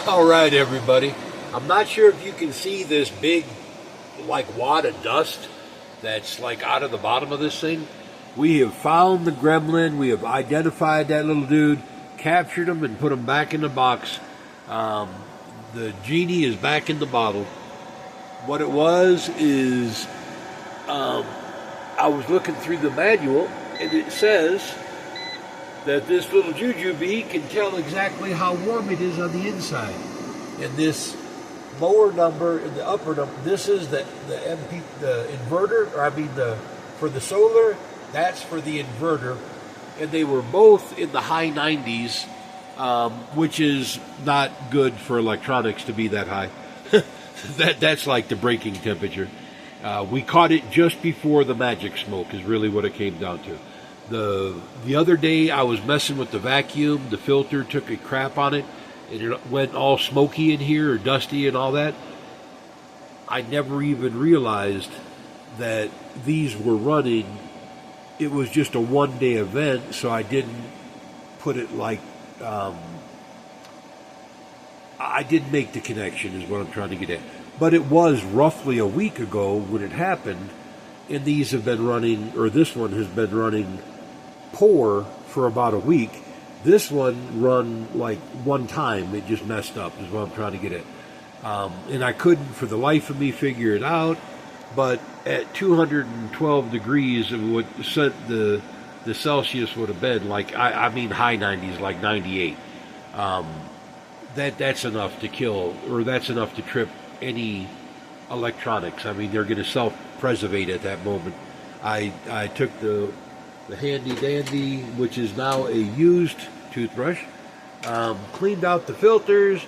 All right, everybody. I'm not sure if you can see this big, like, wad of dust that's, like, out of the bottom of this thing. We have found the gremlin. We have identified that little dude, captured him, and put him back in the box. The genie is back in the bottle. What it was is, I was looking through the manual, and it says that this little jujube can tell exactly how warm it is on the inside. And this lower number and the upper number, this is the inverter, or for the solar, that's for the inverter. And they were both in the high 90s, which is not good for electronics to be that high. That's like the breaking temperature. We caught it just before the magic smoke is really what it came down to. The other day I was messing with the vacuum, the filter took a crap on it, and it went all smoky in here, or dusty and all that. I never even realized that these were running. It was just a one-day event, so I didn't put it like, I didn't make the connection is what I'm trying to get at. But it was roughly a week ago when it happened, and these have been running, or this one has been running poor for about a week. This one run like one time, it just messed up is what I'm trying to get at. And I couldn't for the life of me figure it out, but at 212 degrees of what the Celsius would have been, like I mean high 90s, like 98, that's enough to kill, or that's enough to trip any electronics. I mean, they're going to self-preservate at that moment. I took the handy dandy, which is now a used toothbrush, cleaned out the filters.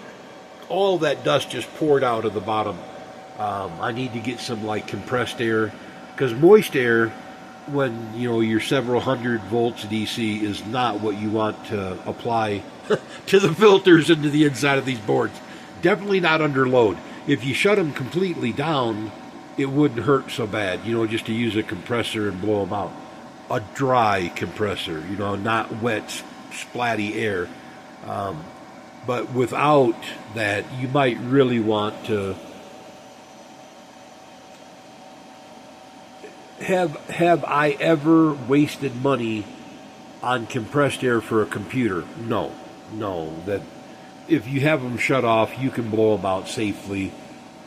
All that dust just poured out of the bottom. I need to get some like compressed air, because moist air, when you're several hundred volts DC, is not what you want to apply to the filters and to the inside of these boards. Definitely not under load. If you shut them completely down, it wouldn't hurt so bad, just to use a compressor and blow them out. A dry compressor, not wet, splatty air. But without that, you might really want to have I ever wasted money on compressed air for a computer? No. That if you have them shut off, you can blow them out safely,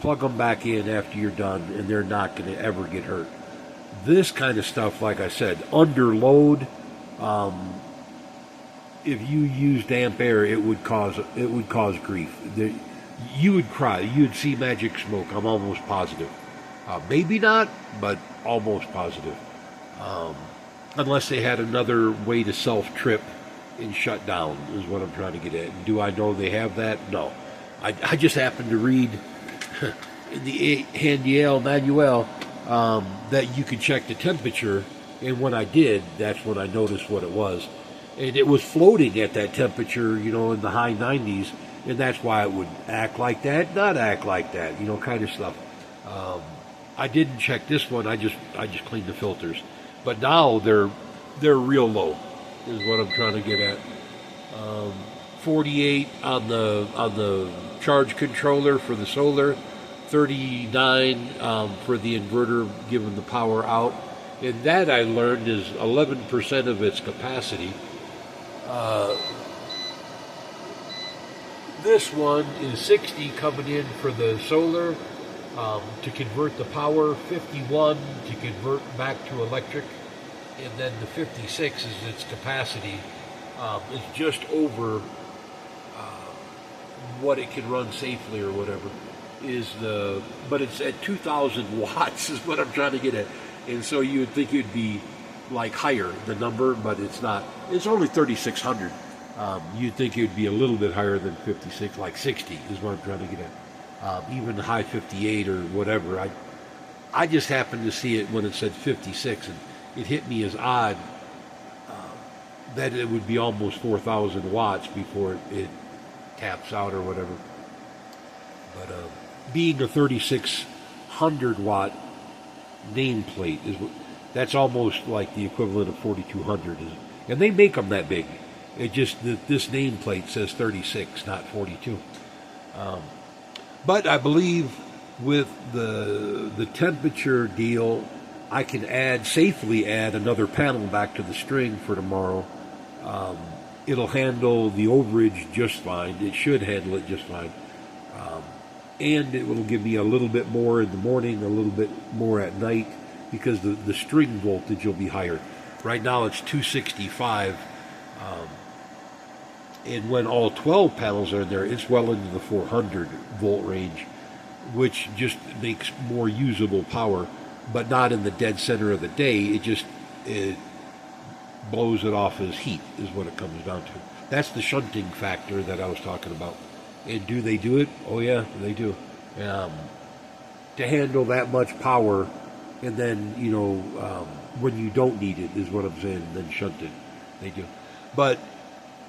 plug them back in after you're done, and they're not going to ever get hurt. This kind of stuff, like I said, under load, if you used damp air, it would cause grief. You would cry. You would see magic smoke. I'm almost positive. Maybe not, but almost positive. Unless they had another way to self-trip and shut down, is what I'm trying to get at. Do I know they have that? No. I just happened to read in the handy manual that you could check the temperature, and when I did, that's when I noticed what it was. And it was floating at that temperature, in the high 90s, and that's why it would act like that, not act like that, kind of stuff. I didn't check this one. I just cleaned the filters, but now they're real low, is what I'm trying to get at. 48 on the charge controller for the solar, 39 for the inverter giving the power out, and that I learned is 11% of its capacity. This one is 60 coming in for the solar to convert the power, 51 to convert back to electric, and then the 56 is its capacity. It's just over what it can run safely or whatever. But it's at 2,000 watts is what I'm trying to get at. And so you would think it'd be like higher, the number, but it's not. It's only 3,600. You'd think it would be a little bit higher than 56, like 60 is what I'm trying to get at. Even high 58 or whatever. I just happened to see it when it said 56, and it hit me as odd that it would be almost 4,000 watts before it taps out or whatever. But being a 3,600 watt nameplate that's almost like the equivalent of 4,200, and they make them that big. It just that this nameplate says 36, not 42. But I believe with the temperature deal, I can safely add another panel back to the string for tomorrow. It'll handle the overage just fine. It should handle it just fine. And it will give me a little bit more in the morning, a little bit more at night, because the string voltage will be higher. Right now it's 265, and when all 12 panels are in there, it's well into the 400 volt range, which just makes more usable power, but not in the dead center of the day. It blows it off as heat is what it comes down to. That's the shunting factor that I was talking about. And do they do it? Oh yeah, they do. To handle that much power, and then when you don't need it is what I'm saying. Then shunt it. They do. But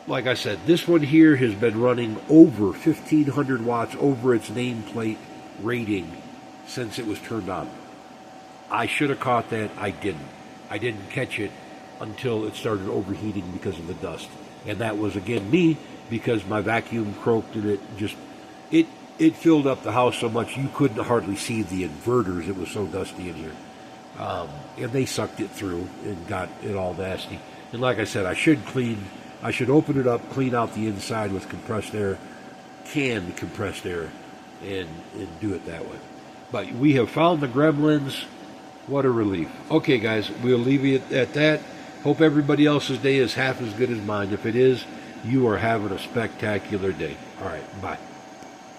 like I said, this one here has been running over 1,500 watts over its nameplate rating since it was turned on. I should have caught that. I didn't. I didn't catch it until it started overheating because of the dust. And that was, again, me, because my vacuum croaked and it filled up the house so much you couldn't hardly see the inverters. It was so dusty in here. And they sucked it through and got it all nasty. And like I said, I should open it up, clean out the inside with compressed air, canned compressed air, and do it that way. But we have found the Gremlins. What a relief. Okay, guys, we'll leave you at that. Hope everybody else's day is half as good as mine. If it is, you are having a spectacular day. All right, bye.